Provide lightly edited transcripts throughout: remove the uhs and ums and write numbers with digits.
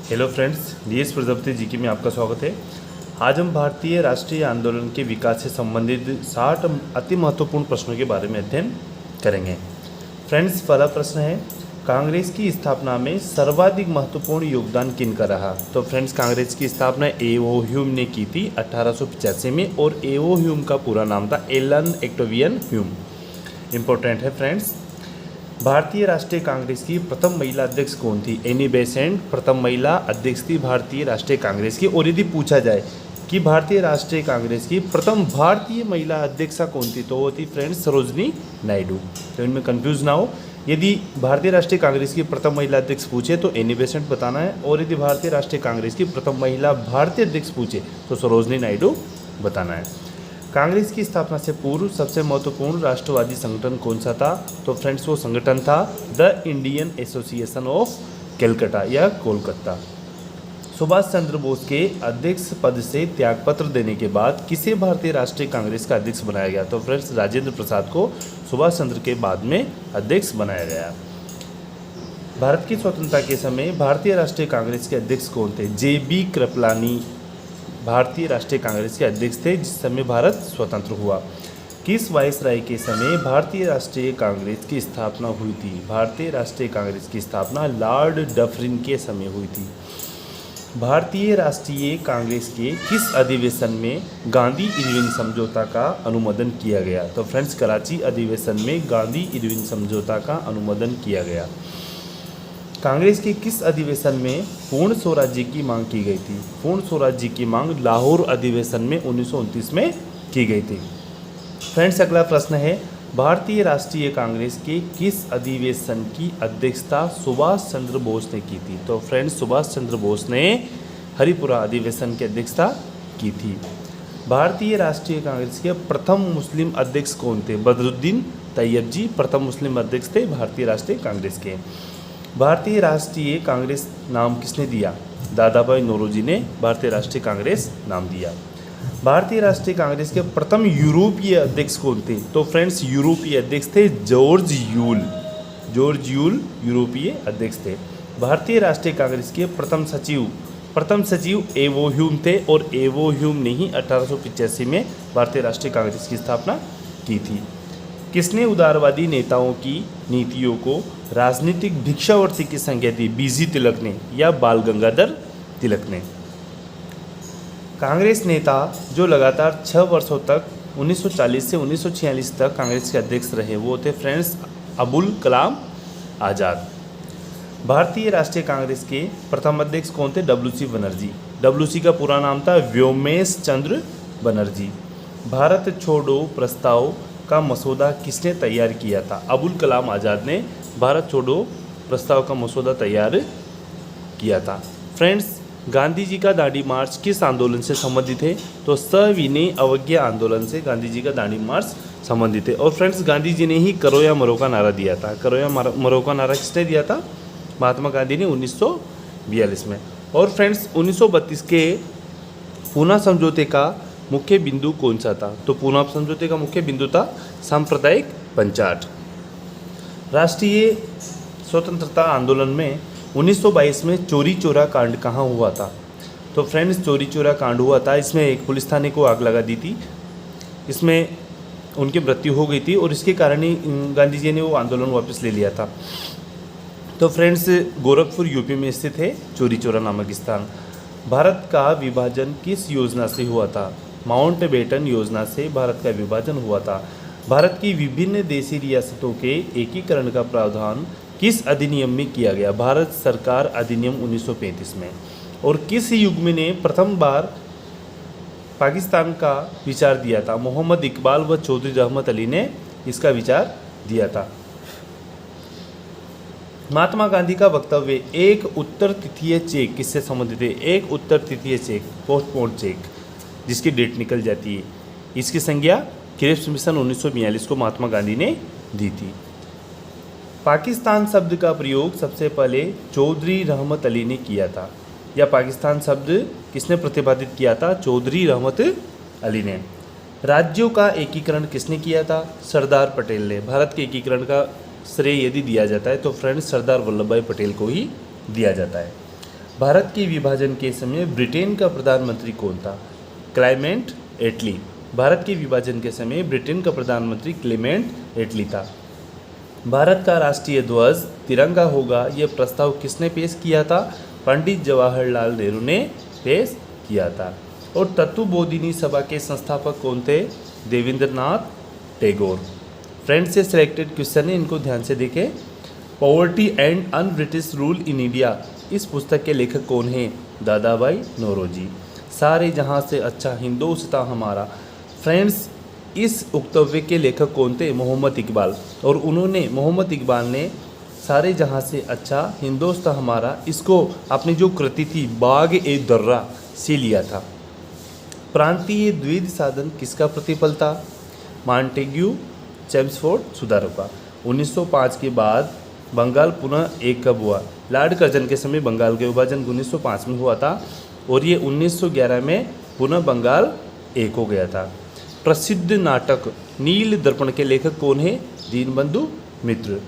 Hello friends, DS Prajapati ji की में आपका स्वागत है। आज हम भारतीय राष्ट्रीय आंदोलन के विकास से संबंधित 60 अति महत्वपूर्ण प्रश्नों के बारे में अध्ययन करेंगे। फ्रेंड्स, पहला प्रश्न है, कांग्रेस की स्थापना में सर्वाधिक महत्वपूर्ण योगदान किन का रहा? तो फ्रेंड्स, कांग्रेस की स्थापना ए.ओ. ह्यूम ने की थी 1885 में और ए.ओ. ह्यूम का पूरा नाम था एलन ऑक्टेवियन ह्यूम। इम्पोर्टेंट है फ्रेंड्स। भारतीय राष्ट्रीय कांग्रेस की प्रथम महिला अध्यक्ष कौन थी? एनी बेसेंट प्रथम महिला अध्यक्ष थी भारतीय राष्ट्रीय कांग्रेस की। और यदि पूछा जाए कि भारतीय राष्ट्रीय कांग्रेस की प्रथम भारतीय महिला अध्यक्षा कौन थी, तो वो थी फ्रेंड्स सरोजनी नायडू। तो इनमें कंफ्यूज ना हो, यदि भारतीय राष्ट्रीय कांग्रेस की प्रथम महिला अध्यक्ष पूछे तो एनी बेसेंट बताना है, और यदि भारतीय राष्ट्रीय कांग्रेस की प्रथम महिला भारतीय अध्यक्ष पूछे तो सरोजनी नायडू बताना है। कांग्रेस की स्थापना से पूर्व सबसे महत्वपूर्ण राष्ट्रवादी संगठन कौन सा था? तो फ्रेंड्स, वो संगठन था the Indian association of Calcutta या कोलकाता। सुभाष चंद्र बोस के अध्यक्ष पद से त्यागपत्र देने के बाद किसे भारतीय राष्ट्रीय कांग्रेस का अध्यक्ष बनाया गया? तो फ्रेंड्स, राजेंद्र प्रसाद को सुभाष चंद्र के बाद में अध्यक्ष बनाया गया। भारत की स्वतंत्रता के समय भारतीय राष्ट्रीय कांग्रेस के अध्यक्ष कौन थे? जे.बी. कृपलानी भारतीय राष्ट्रीय कांग्रेस के अध्यक्ष थे जिस समय भारत स्वतंत्र हुआ। किस वायसराय के समय भारतीय राष्ट्रीय कांग्रेस की स्थापना हुई थी? भारतीय राष्ट्रीय कांग्रेस की स्थापना लॉर्ड डफरिन के समय हुई थी। भारतीय राष्ट्रीय कांग्रेस के किस अधिवेशन में गांधी इरविन समझौता का अनुमोदन किया गया? तो फ्रेंड्स, कराची अधिवेशन में गांधी इरविन समझौता का अनुमोदन किया गया। कांग्रेस के किस अधिवेशन में पूर्ण स्वराज्य की मांग की गई थी? पूर्ण स्वराज्य की मांग लाहौर अधिवेशन में 1929 में की गई थी। फ्रेंड्स, अगला प्रश्न है, भारतीय राष्ट्रीय कांग्रेस के किस अधिवेशन की अध्यक्षता सुभाष चंद्र बोस ने की थी? तो फ्रेंड्स, सुभाष चंद्र बोस ने हरिपुरा अधिवेशन की अध्यक्षता की थी। भारतीय राष्ट्रीय कांग्रेस के प्रथम मुस्लिम अध्यक्ष कौन थे? बदरुद्दीन तैयब जी प्रथम मुस्लिम अध्यक्ष थे भारतीय राष्ट्रीय कांग्रेस के। भारतीय राष्ट्रीय कांग्रेस नाम किसने दिया? दादा भाई नौरोजी ने भारतीय राष्ट्रीय कांग्रेस नाम दिया। भारतीय राष्ट्रीय कांग्रेस के प्रथम यूरोपीय अध्यक्ष कौन थे? तो फ्रेंड्स, यूरोपीय अध्यक्ष थे जॉर्ज यूल। जॉर्ज यूल यूरोपीय अध्यक्ष थे। भारतीय राष्ट्रीय कांग्रेस के प्रथम सचिव ए.ओ. ह्यूम थे और ए.ओ. ह्यूम ने ही 1885 में भारतीय राष्ट्रीय कांग्रेस की स्थापना की थी। किसने उदारवादी नेताओं की नीतियों को राजनीतिक भिक्षावृत्ति की संज्ञा दी? बीजी तिलक ने या बाल गंगाधर तिलक ने? कांग्रेस नेता जो लगातार 6 वर्षों तक 1940 से 1946 तक कांग्रेस के अध्यक्ष रहे, वो थे फ्रेंड्स अबुल कलाम आज़ाद। भारतीय राष्ट्रीय कांग्रेस के प्रथम अध्यक्ष कौन थे? डब्ल्यू.सी. बनर्जी। डब्ल्यू.सी. का पूरा नाम था व्योमेश चंद्र बनर्जी। भारत छोड़ो प्रस्ताव का मसौदा किसने तैयार किया था? अबुल कलाम आज़ाद ने भारत छोड़ो प्रस्ताव का मसौदा तैयार किया था। फ्रेंड्स, गांधी जी का दांडी मार्च किस आंदोलन से संबंधित है? तो सविनय अवज्ञा आंदोलन से गांधी जी का दांडी मार्च संबंधित है। और फ्रेंड्स, गांधी जी ने ही करो या मरो का नारा दिया था। करो या मरो का नारा किसने दिया था? महात्मा गांधी ने 1942 में। और फ्रेंड्स, 1932 के पूना समझौते का मुख्य बिंदु कौन सा था? तो पूना समझौते का मुख्य बिंदु था सांप्रदायिक पंचाट। राष्ट्रीय स्वतंत्रता आंदोलन में 1922 में चोरी चोरा कांड कहाँ हुआ था? तो फ्रेंड्स, चोरी चोरा कांड हुआ था, इसमें एक पुलिस थाने को आग लगा दी थी, इसमें उनकी मृत्यु हो गई थी और इसके कारण ही गांधी जी ने वो आंदोलन वापस ले लिया था। तो फ्रेंड्स, गोरखपुर यूपी में स्थित है चोरी चोरा नामक स्थान। भारत का विभाजन किस योजना से हुआ था? माउंटबेटन योजना से भारत का विभाजन हुआ था। भारत की विभिन्न देशी रियासतों के एकीकरण का प्रावधान किस अधिनियम में किया गया? भारत सरकार अधिनियम 1935 में। और किस युग्म ने प्रथम बार पाकिस्तान का विचार दिया था? मोहम्मद इकबाल व चौधरी रहमत अली ने इसका विचार दिया था। महात्मा गांधी का वक्तव्य एक उत्तर तिथीय चेक किससे संबंधित है? एक उत्तर तिथीय चेक, पोस्टपोन चेक, जिसकी डेट निकल जाती है, इसकी संज्ञा क्रिप्स मिशन 1942 को महात्मा गांधी ने दी थी। पाकिस्तान शब्द का प्रयोग सबसे पहले चौधरी रहमत अली ने किया था, या पाकिस्तान शब्द किसने प्रतिपादित किया था? चौधरी रहमत अली ने। राज्यों का एकीकरण किसने किया था? सरदार पटेल ने। भारत के एकीकरण का श्रेय यदि दिया जाता है तो फ्रेंड्स सरदार वल्लभ भाई पटेल को ही दिया जाता है। भारत के विभाजन के समय ब्रिटेन का प्रधानमंत्री कौन था? क्लेमेंट एटली। भारत के विभाजन के समय ब्रिटेन का प्रधानमंत्री क्लेमेंट एटली था। भारत का राष्ट्रीय ध्वज तिरंगा होगा, यह प्रस्ताव किसने पेश किया था? पंडित जवाहरलाल नेहरू ने पेश किया था। और तत्वबोधिनी सभा के संस्थापक कौन थे? देवेंद्रनाथ टैगोर। फ्रेंड्स, से सिलेक्टेड क्वेश्चन है, इनको ध्यान से देखें। Poverty and un British rule in India, इस पुस्तक के लेखक कौन हैं? दादाभाई नौरोजी। सारे जहां से अच्छा हिंदुस्तान हमारा। फ्रेंड्स, इस वक्तव्य के लेखक कौन थे? मोहम्मद इकबाल। और उन्होंने, मोहम्मद इकबाल ने सारे जहां से अच्छा हिंदुस्तान हमारा, इसको अपनी जो कृति थी बाग ए दर्रा से लिया था। प्रांतीय द्वैध साधन किसका प्रतिफल था? मॉन्टेग्यू चेम्सफोर्ड सुधारों का। 1905 के बाद बंगाल पुनः एक कब हुआ? लॉर्ड कर्जन के समय बंगाल के विभाजन 1905 में हुआ था और ये 1911 में पुनः बंगाल एक हो गया था। प्रसिद्ध नाटक नील दर्पण के लेखक कौन है? दीनबंधु मित्र।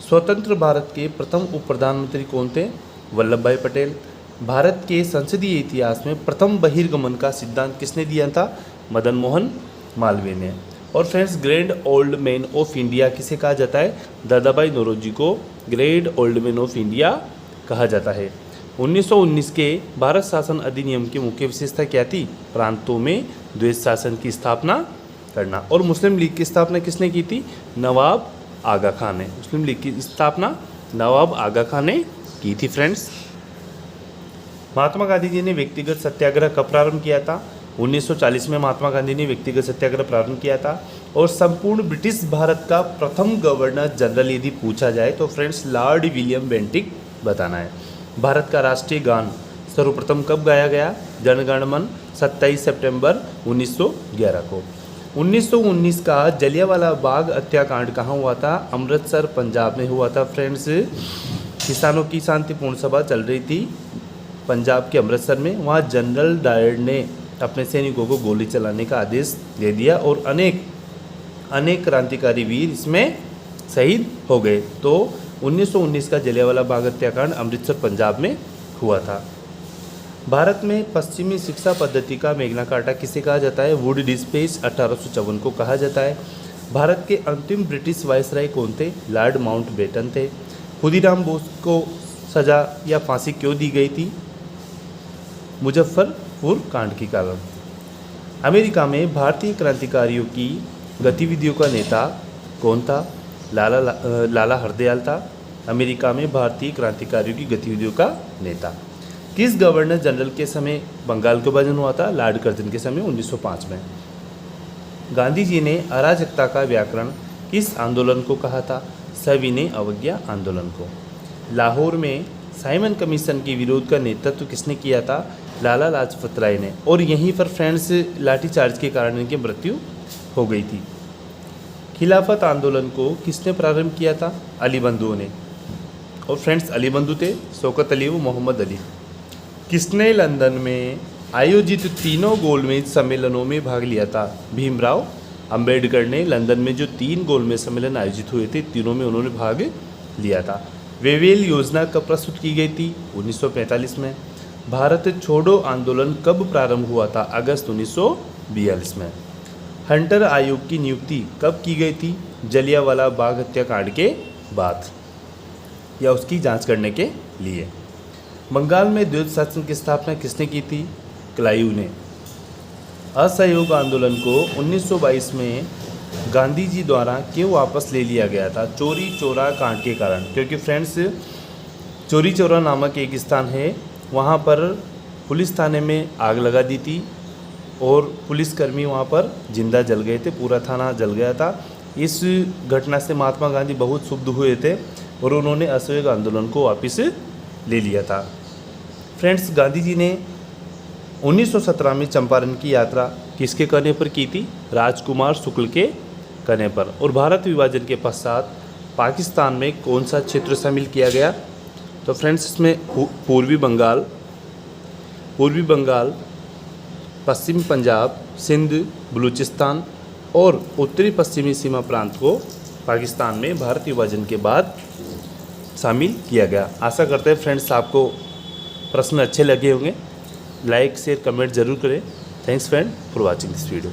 स्वतंत्र भारत के प्रथम उप प्रधानमंत्री कौन थे? वल्लभ भाई पटेल। भारत के संसदीय इतिहास में प्रथम बहिर्गमन का सिद्धांत किसने दिया था? मदन मोहन मालवीय ने। और friends, great old man of India किसे कहा जाता है? दादाभाई नौरोजी को great old man of India कहा जाता है। 1919 के भारत शासन अधिनियम की मुख्य विशेषता क्या थी? प्रांतों में द्वैध शासन की स्थापना करना। और मुस्लिम लीग की स्थापना किसने की थी? नवाब आगा खान ने। मुस्लिम लीग की स्थापना नवाब आगा खान ने की थी। फ्रेंड्स, महात्मा गांधी जी ने व्यक्तिगत सत्याग्रह कब प्रारंभ किया था? 1940 में महात्मा गांधी ने व्यक्तिगत सत्याग्रह प्रारंभ किया था। और संपूर्ण ब्रिटिश भारत का प्रथम गवर्नर जनरल यदि पूछा जाए तो फ्रेंड्स लॉर्ड विलियम बेंटिक बताना है। भारत का राष्ट्रीय गान सर्वप्रथम कब गाया गया? जनगण मन 27 सितंबर 1911 को। 1919 का जलियांवाला बाग हत्याकांड कहाँ हुआ था? अमृतसर पंजाब में हुआ था। फ्रेंड्स, किसानों की शांतिपूर्ण सभा चल रही थी पंजाब के अमृतसर में। वहाँ जनरल डायर ने अपने सैनिकों को गोली चलाने का आदेश दे दिया और अनेक क्रांतिकारी वीर इसमें शहीद हो गए। तो 1919 का जलियांवाला बाग हत्याकांड अमृतसर पंजाब में हुआ था। भारत में पश्चिमी शिक्षा पद्धति का मैग्ना कार्टा किसे कहा जाता है? वुड डिस्पेच 1854 को कहा जाता है। भारत के अंतिम ब्रिटिश वायसराय कौन थे? लॉर्ड माउंटबेटन थे। खुदीराम बोस को सजा या फांसी क्यों दी गई थी? मुजफ्फरपुर कांड के कारण। अमेरिका में भारतीय क्रांतिकारियों की गतिविधियों का नेता कौन था? लाला हरदयाल था। अमेरिका में भारतीय क्रांतिकारियों की गतिविधियों का नेता। किस गवर्नर जनरल के समय बंगाल का विभाजन हुआ था? लॉर्ड कर्जन के समय 1905 में। गांधी जी ने अराजकता का व्याकरण किस आंदोलन को कहा था? सविनय अवज्ञा आंदोलन को। लाहौर में साइमन कमीशन के विरोध का नेतृत्व किसने किया था? लाला लाजपत राय ने। और यहीं पर फ्रेंड्स लाठीचार्ज के कारण इनकी मृत्यु हो गई थी। खिलाफत आंदोलन को किसने प्रारंभ किया था? अली बंधुओं ने। और फ्रेंड्स, अली बंधु थे शौकत अली व मोहम्मद अली। किसने लंदन में आयोजित तीनों गोलमेज सम्मेलनों में भाग लिया था? भीमराव अंबेडकर ने लंदन में जो 3 गोलमेज सम्मेलन आयोजित हुए थे, तीनों में उन्होंने भाग लिया था। वेवेल योजना कब प्रस्तुत की गई थी? 1945 में। भारत छोड़ो आंदोलन कब प्रारंभ हुआ था? अगस्त 1942 में। हंटर आयोग की नियुक्ति कब की गई थी? जलियांवाला बाग हत्याकांड के बाद या उसकी जांच करने के लिए। बंगाल में द्वैध शासन की स्थापना किसने की थी? क्लाइव ने। असहयोग आंदोलन को 1922 में गांधी जी द्वारा क्यों वापस ले लिया गया था? चोरी चौरा कांड के कारण। क्योंकि फ्रेंड्स, चोरी चौरा नामक एक स्थान है, वहाँ पर पुलिस थाने में आग लगा दी थी और पुलिसकर्मी वहाँ पर जिंदा जल गए थे, पूरा थाना जल गया था। इस घटना से महात्मा गांधी बहुत क्षुब्ध हुए थे और उन्होंने असहयोग आंदोलन को वापस ले लिया था। फ्रेंड्स, गांधी जी ने 1917 में चंपारण की यात्रा किसके कहने पर की थी? राजकुमार शुक्ल के कहने पर। और भारत विभाजन के पश्चात पाकिस्तान में कौन सा क्षेत्र शामिल किया गया? तो फ्रेंड्स, इसमें पूर्वी बंगाल, पश्चिमी पंजाब, सिंध, बलूचिस्तान और उत्तरी पश्चिमी सीमा प्रांत को पाकिस्तान में भारत विभाजन के बाद शामिल किया गया। आशा करते हैं फ्रेंड्स आपको प्रश्न अच्छे लगे होंगे। लाइक शेयर कमेंट ज़रूर करें। Thanks friend for watching this video.